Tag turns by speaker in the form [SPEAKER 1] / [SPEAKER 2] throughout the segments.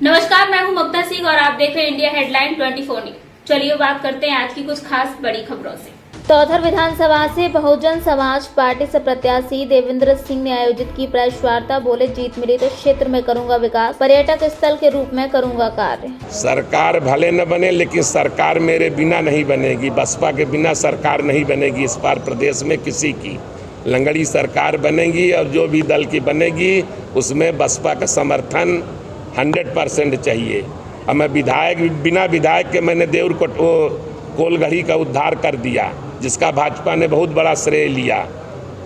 [SPEAKER 1] नमस्कार, मैं हूं ममता सिंह और आप देख रहे हैं इंडिया हेडलाइन 24 न्यूज। चलिए बात करते हैं आज की कुछ खास बड़ी खबरों से। तौथर विधानसभा से बहुजन समाज पार्टी से प्रत्याशी देवेंद्र सिंह ने आयोजित की प्रेस वार्ता। बोले, जीत मिली तो क्षेत्र में करूंगा विकास, पर्यटक स्थल के रूप में करूंगा कार्य।
[SPEAKER 2] सरकार भले न बने लेकिन सरकार मेरे बिना नहीं बनेगी। बसपा के बिना सरकार नहीं बनेगी। इस बार प्रदेश में किसी की लंगड़ी सरकार बनेगी और जो भी दल की बनेगी उसमें बसपा का समर्थन 100% चाहिए। और मैं बिना विधायक के मैंने देउर कोलगढ़ी का उद्धार कर दिया, जिसका भाजपा ने बहुत बड़ा श्रेय लिया।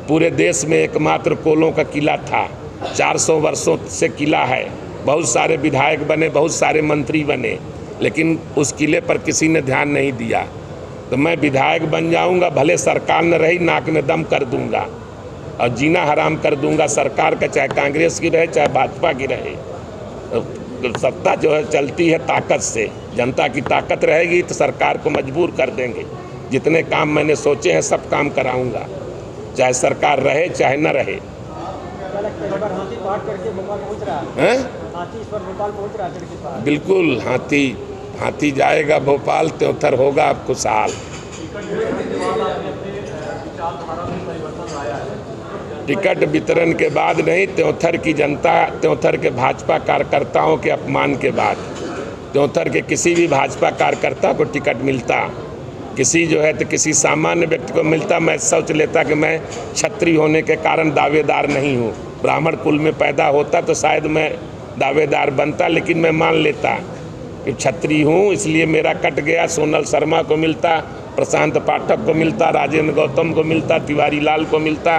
[SPEAKER 2] पूरे देश में एकमात्र कोलों का किला था, 400 वर्षों से किला है। बहुत सारे विधायक बने, बहुत सारे मंत्री बने, लेकिन उस किले पर किसी ने ध्यान नहीं दिया। तो मैं विधायक बन जाऊंगा, भले सरकार न रही, नाक में दम कर दूंगा और जीना हराम कर दूंगा सरकार का, चाहे कांग्रेस की रहे चाहे भाजपा की रहे। सत्ता जो है चलती है ताकत से। जनता की ताकत रहेगी तो सरकार को मजबूर कर देंगे। जितने काम मैंने सोचे हैं सब काम कराऊंगा, चाहे सरकार रहे चाहे न रहे। बिल्कुल, हाथी जाएगा भोपाल, त्योंथर होगा खुशहाल। टिकट वितरण के बाद नहीं, त्योंथर की जनता, त्योंथर के भाजपा कार्यकर्ताओं के अपमान के बाद त्योंथर के किसी भी भाजपा कार्यकर्ता को टिकट मिलता, किसी जो है तो किसी सामान्य व्यक्ति को मिलता। मैं सोच लेता कि मैं क्षत्रिय होने के कारण दावेदार नहीं हूँ, ब्राह्मण कुल में पैदा होता तो शायद मैं दावेदार बनता, लेकिन मैं मान लेता कि क्षत्रिय हूँ, इसलिए मेरा कट गया। सोनल शर्मा को मिलता, प्रशांत पाठक को मिलता, राजेंद्र गौतम को मिलता, तिवारी लाल को मिलता,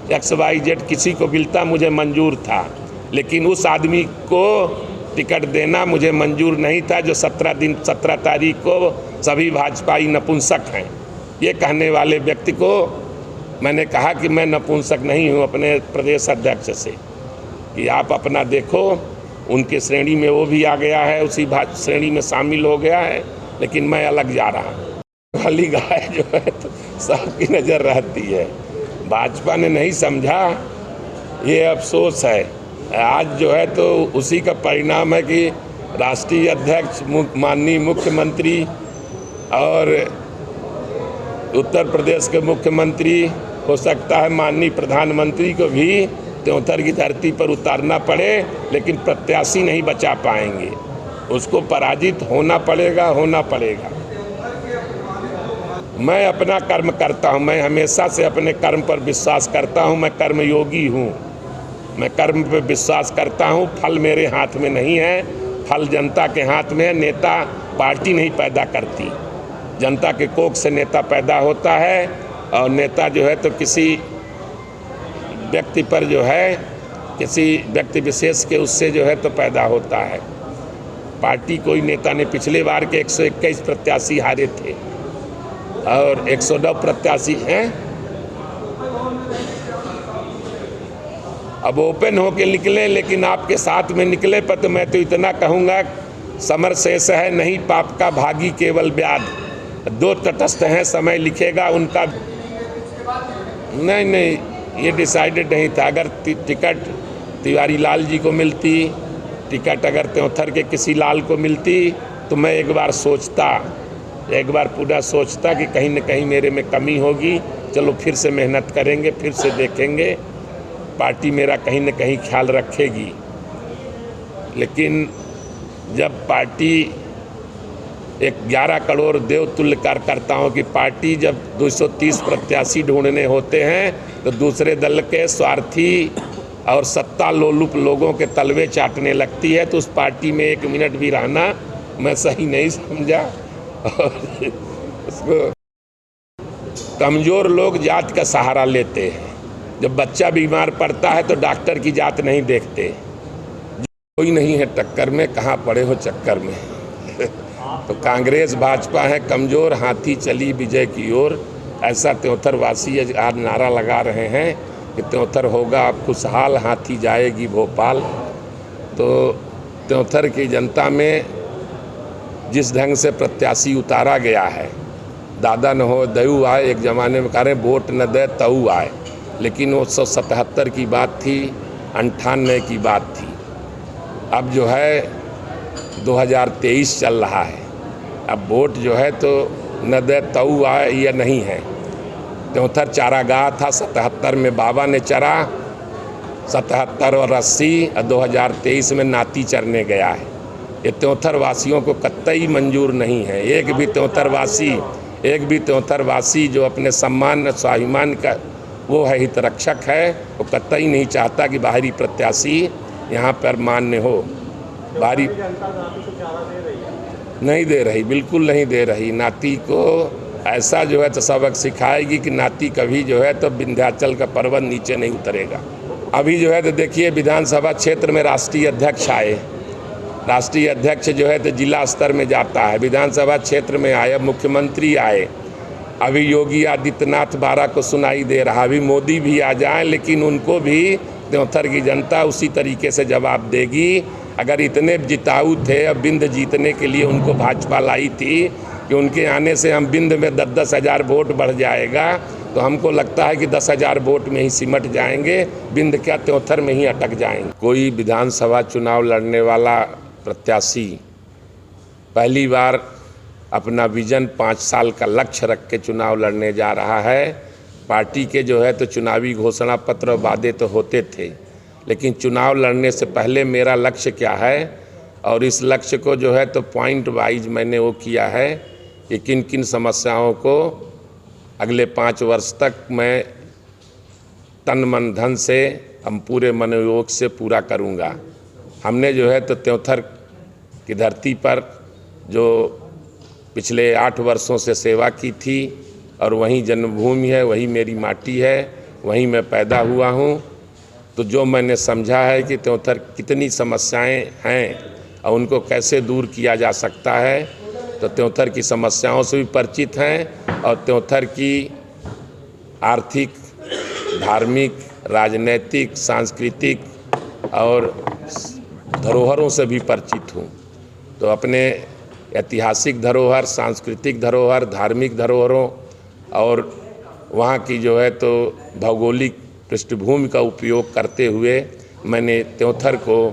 [SPEAKER 2] XYZ किसी को मिलता, मुझे मंजूर था। लेकिन उस आदमी को टिकट देना मुझे मंजूर नहीं था जो 17 तारीख को सभी भाजपाई नपुंसक हैं, ये कहने वाले व्यक्ति को मैंने कहा कि मैं नपुंसक नहीं हूं अपने प्रदेश अध्यक्ष से, कि आप अपना देखो। उनके श्रेणी में वो भी आ गया है, उसी श्रेणी में शामिल हो गया है, लेकिन मैं अलग जा रहा हूँ। खाली गाय जो है तो सबकी नज़र रहती है। भाजपा ने नहीं समझा, ये अफसोस है। आज जो है तो उसी का परिणाम है कि राष्ट्रीय अध्यक्ष, माननीय मुख्यमंत्री और उत्तर प्रदेश के मुख्यमंत्री, हो सकता है माननीय प्रधानमंत्री को भी त्योंथर की धरती पर उतारना पड़े, लेकिन प्रत्याशी नहीं बचा पाएंगे। उसको पराजित होना पड़ेगा। मैं अपना कर्म करता हूँ, मैं हमेशा से अपने कर्म पर विश्वास करता हूँ। मैं कर्मयोगी हूँ, मैं कर्म पर विश्वास करता हूँ। फल मेरे हाथ में नहीं है, फल जनता के हाथ में है। नेता पार्टी नहीं पैदा करती, जनता के कोख से नेता पैदा होता है। और नेता जो है तो किसी व्यक्ति पर जो है, किसी व्यक्ति विशेष के उससे जो है तो पैदा होता है। पार्टी कोई नेता ने, पिछले बार के 121 प्रत्याशी हारे थे और 109 प्रत्याशी हैं। अब ओपन होके निकले, लेकिन आपके साथ में निकले पर तो मैं तो इतना कहूँगा, समर शेष है नहीं पाप का भागी केवल व्याध। दो तटस्थ हैं, समय लिखेगा उनका। नहीं, ये डिसाइडेड नहीं था। अगर टिकट तिवारी लाल जी को मिलती, टिकट अगर त्योंथर के किसी लाल को मिलती, तो मैं एक बार पूरा सोचता कि कहीं न कहीं मेरे में कमी होगी। चलो फिर से मेहनत करेंगे, फिर से देखेंगे, पार्टी मेरा कहीं न कहीं ख्याल रखेगी। लेकिन जब पार्टी एक 11 करोड़ देवतुल्य कार्यकर्ताओं की पार्टी, जब 230 प्रत्याशी ढूंढने होते हैं तो दूसरे दल के स्वार्थी और सत्ता लोलुप लोगों के तलवे चाटने लगती है, तो उस पार्टी में 1 मिनट भी रहना मैं सही नहीं समझा। और उसको कमज़ोर लोग जात का सहारा लेते हैं। जब बच्चा बीमार पड़ता है तो डॉक्टर की जात नहीं देखते। कोई नहीं है टक्कर में, कहाँ पड़े हो चक्कर में। तो कांग्रेस भाजपा है कमज़ोर, हाथी चली विजय की ओर, ऐसा त्योंथर वासी आज नारा लगा रहे हैं कि त्योंथर होगा खुशहाल, हाथी जाएगी भोपाल। तो त्योंथर की जनता में जिस ढंग से प्रत्याशी उतारा गया है, दादा न हो दयू आए, एक ज़माने में कह रहे वोट न दे तऊ आए, लेकिन वो 177 की बात थी, 98 की बात थी। अब जो है 2023 चल रहा है। अब वोट जो है तो न दे तऊ आए या नहीं है। 73 चारागाह था, 77 में बाबा ने चरा, 77 और 80 और 2023 में नाती चरने गया है। ये 73 वासियों को कतई मंजूर नहीं है। एक भी 73 वासी जो अपने सम्मान स्वाभिमान का वो है हितरक्षक है, वो कतई नहीं चाहता कि बाहरी प्रत्याशी यहाँ पर मान्य हो। बाहरी नहीं दे रही, बिल्कुल नहीं दे रही। नाती को ऐसा जो है तो सबक सिखाएगी कि नाती कभी जो है तो विंध्याचल का पर्वत नीचे नहीं उतरेगा। अभी जो है तो देखिए विधानसभा क्षेत्र में राष्ट्रीय अध्यक्ष आए, राष्ट्रीय अध्यक्ष जो है तो जिला स्तर में जाता है, विधानसभा क्षेत्र में आए, मुख्यमंत्री आए, अभी योगी आदित्यनाथ 12 को सुनाई दे रहा, अभी मोदी भी आ जाए, लेकिन उनको भी त्योंथर की जनता उसी तरीके से जवाब देगी। अगर इतने जिताऊ थे, अब बिंद जीतने के लिए उनको भाजपा लाई थी कि उनके आने से हम बिंद में 10-10 हज़ार वोट बढ़ जाएगा, तो हमको लगता है कि 10 हज़ार वोट में ही सिमट जाएंगे, बिंद क्या त्योंथर में ही अटक जाएंगे। कोई विधानसभा चुनाव लड़ने वाला प्रत्याशी पहली बार अपना विजन 5 साल का लक्ष्य रख के चुनाव लड़ने जा रहा है। पार्टी के जो है तो चुनावी घोषणा पत्र वादे तो होते थे, लेकिन चुनाव लड़ने से पहले मेरा लक्ष्य क्या है और इस लक्ष्य को जो है तो पॉइंट वाइज मैंने वो किया है कि किन किन समस्याओं को अगले 5 वर्ष तक मैं तन मन धन से हम पूरे मनोयोग से पूरा करूंगा। हमने जो है तो त्योंथर की धरती पर जो पिछले 8 वर्षों से सेवा की थी और वहीं जन्मभूमि है, वही मेरी माटी है, वहीं मैं पैदा हुआ हूँ। तो जो मैंने समझा है कि त्योंथर कितनी समस्याएं हैं और उनको कैसे दूर किया जा सकता है, तो त्योंथर की समस्याओं से भी परिचित हैं और त्योंथर की आर्थिक, धार्मिक, राजनैतिक, सांस्कृतिक और धरोहरों से भी परिचित हूँ। तो अपने ऐतिहासिक धरोहर, सांस्कृतिक धरोहर, धार्मिक धरोहरों और वहाँ की जो है तो भौगोलिक पृष्ठभूमि का उपयोग करते हुए मैंने त्योंथर को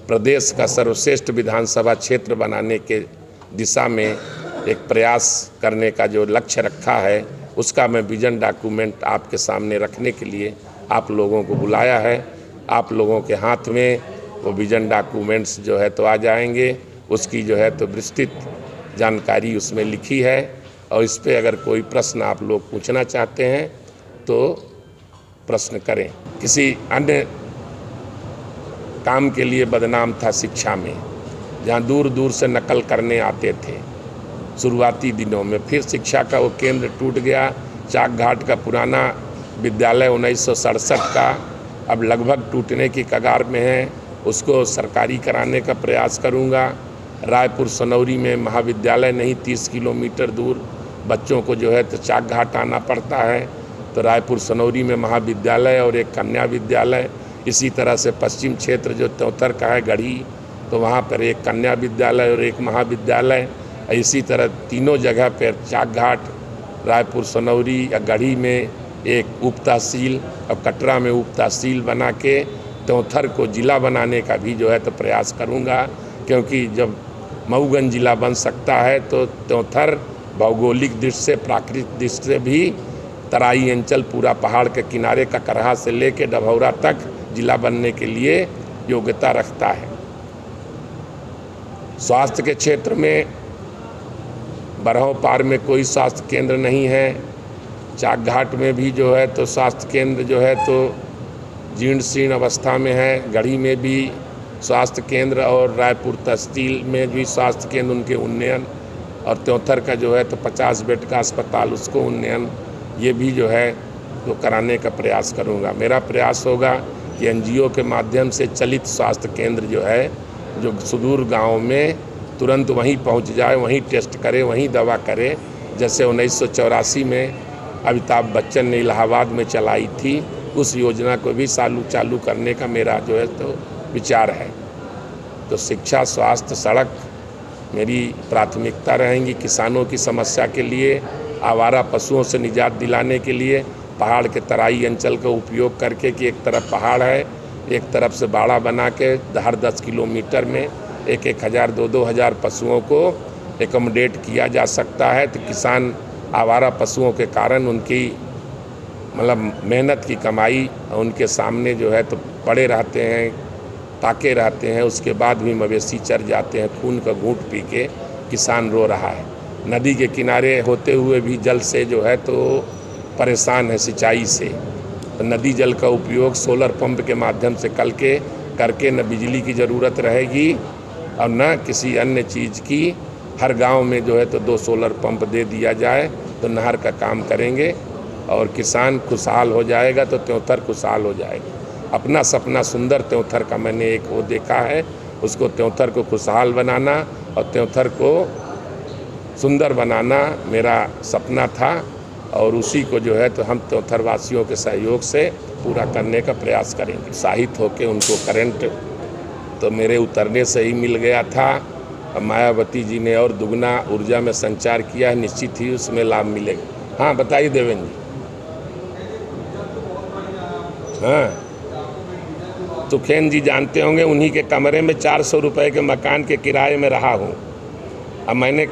[SPEAKER 2] प्रदेश का सर्वश्रेष्ठ विधानसभा क्षेत्र बनाने के दिशा में एक प्रयास करने का जो लक्ष्य रखा है, उसका मैं विजन डॉक्यूमेंट आपके सामने रखने के लिए आप लोगों को बुलाया है। आप लोगों के हाथ में वो विजन डॉक्यूमेंट्स जो है तो आ जाएंगे, उसकी जो है तो विस्तृत जानकारी उसमें लिखी है और इस पे अगर कोई प्रश्न आप लोग पूछना चाहते हैं तो प्रश्न करें। किसी अन्य काम के लिए बदनाम था शिक्षा में, जहाँ दूर दूर से नकल करने आते थे शुरुआती दिनों में। फिर शिक्षा का वो केंद्र टूट गया। चाक घाट का पुराना विद्यालय 1967 का अब लगभग टूटने की कगार में है, उसको सरकारी कराने का प्रयास करूँगा। रायपुर सनौरी में महाविद्यालय नहीं, 30 किलोमीटर दूर बच्चों को जो है तो चाक घाट आना पड़ता है, तो रायपुर सनौरी में महाविद्यालय और एक कन्या विद्यालय। इसी तरह से पश्चिम क्षेत्र जो त्योंथर का है गढ़ी, तो वहाँ पर एक कन्या विद्यालय और एक महाविद्यालय। इसी तरह तीनों जगह पर चाक घाट, रायपुर सनौरी या गढ़ी में एक उप तहसील और कटरा में उप तहसील बना के त्योंथर को जिला बनाने का भी जो है तो प्रयास करूँगा, क्योंकि जब मऊगंज जिला बन सकता है तो त्योंथर भौगोलिक दृष्टि से, प्राकृतिक दृष्टि से भी तराई अंचल पूरा पहाड़ के किनारे का करहा से लेके डभौरा तक जिला बनने के लिए योग्यता रखता है। स्वास्थ्य के क्षेत्र में बरहौ पार में कोई स्वास्थ्य केंद्र नहीं है। चाक घाट में भी जो है तो स्वास्थ्य केंद्र जो है तो जीर्ण शीर्ण अवस्था में है। गढ़ी में भी स्वास्थ्य केंद्र और रायपुर तहसील में भी स्वास्थ्य केंद्र उनके उन्नयन, और त्योंथर का जो है तो 50 बेड का अस्पताल उसको उन्नयन, ये भी जो है तो कराने का प्रयास करूँगा। मेरा प्रयास होगा कि एनजीओ के माध्यम से चलित स्वास्थ्य केंद्र जो है, जो सुदूर गाँव में तुरंत वहीं पहुँच जाए, वहीं टेस्ट करे, वहीं दवा करे। जैसे 1984 में अमिताभ बच्चन ने इलाहाबाद में चलाई थी, उस योजना को भी चालू करने का मेरा जो है तो विचार है। तो शिक्षा, स्वास्थ्य, सड़क मेरी प्राथमिकता रहेंगी। किसानों की समस्या के लिए, आवारा पशुओं से निजात दिलाने के लिए पहाड़ के तराई अंचल का उपयोग करके कि एक तरफ पहाड़ है, एक तरफ से बाड़ा बना के हर 10 किलोमीटर में 1-1 हज़ार 2-2 हज़ार पशुओं को एकोमोडेट किया जा सकता है। तो किसान आवारा पशुओं के कारण उनकी मतलब मेहनत की कमाई उनके सामने जो है तो पड़े रहते हैं, ताके रहते हैं, उसके बाद भी मवेशी चर जाते हैं। खून का घूंट पी के किसान रो रहा है। नदी के किनारे होते हुए भी जल से जो है तो परेशान है, सिंचाई से। तो नदी जल का उपयोग सोलर पंप के माध्यम से करके न बिजली की ज़रूरत रहेगी और न किसी अन्य चीज़ की। हर गांव में जो है तो 2 सोलर पंप दे दिया जाए तो नहर का काम करेंगे और किसान खुशहाल हो जाएगा, तो त्योंथर खुशहाल हो जाएगा। अपना सपना सुंदर त्योंथर का मैंने एक वो देखा है, उसको त्योंथर को खुशहाल बनाना और त्योंथर को सुंदर बनाना मेरा सपना था और उसी को जो है तो हम त्योंथर वासियों के सहयोग से पूरा करने का प्रयास करेंगे। उत्साहित होकर उनको करंट तो मेरे उतरने से ही मिल गया था। मायावती जी ने और दुगना ऊर्जा में संचार किया है, निश्चित ही उसमें लाभ मिलेगा। हाँ बताइए देवेंद्र जी। हाँ तुखेन जी जानते होंगे, उन्हीं के कमरे में 400 रुपये के मकान के किराए में रहा हूँ। अब मैंने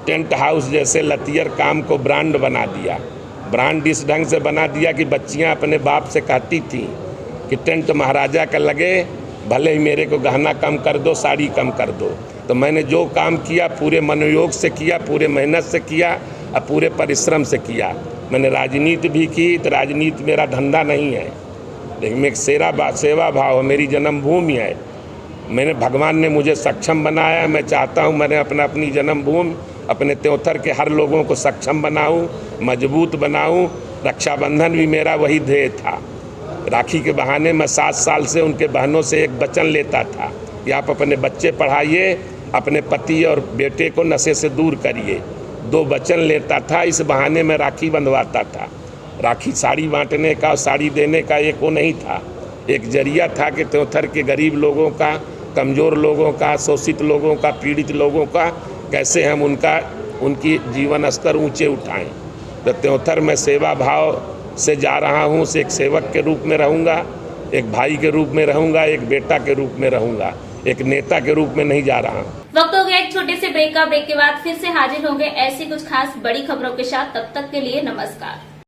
[SPEAKER 2] टेंट हाउस जैसे लतियर काम को ब्रांड बना दिया। ब्रांड इस ढंग से बना दिया कि बच्चियाँ अपने बाप से कहती थी कि टेंट महाराजा का लगे, भले ही मेरे को गहना कम कर दो, साड़ी कम कर दो। तो मैंने जो काम किया पूरे मनोयोग से किया, पूरे मेहनत से किया और पूरे परिश्रम से किया। मैंने राजनीति भी की, तो राजनीति मेरा धंधा नहीं है, लेकिन मैं सेवा भाव है, मेरी जन्मभूमि है। मैंने भगवान ने मुझे सक्षम बनाया। मैं चाहता हूँ मैंने अपनी जन्मभूमि अपने त्योंथर के हर लोगों को सक्षम बनाऊँ, मजबूत बनाऊँ। रक्षाबंधन भी मेरा वही ध्येय था। राखी के बहाने मैं 7 साल से उनके बहनों से एक वचन लेता था कि आप अपने बच्चे पढ़ाइए, अपने पति और बेटे को नशे से दूर करिए। 2 वचन लेता था, इस बहाने में राखी बंधवाता था। राखी साड़ी बांटने का और साड़ी देने का एक वो नहीं था, एक जरिया था कि त्योंथर के गरीब लोगों का, कमज़ोर लोगों का, शोषित लोगों का, पीड़ित लोगों का कैसे हम उनकी जीवन स्तर ऊंचे उठाएं। तो त्योंथर में सेवा भाव से जा रहा हूँ। एक सेवक के रूप में रहूँगा, एक भाई के रूप में रहूँगा, एक बेटा के रूप में रहूँगा, एक नेता के रूप में नहीं जा रहा हूँ।
[SPEAKER 1] वक्त हो गया एक छोटे से ब्रेक का। ब्रेक के बाद फिर से हाजिर होंगे ऐसी कुछ खास बड़ी खबरों के साथ। तब तक के लिए नमस्कार।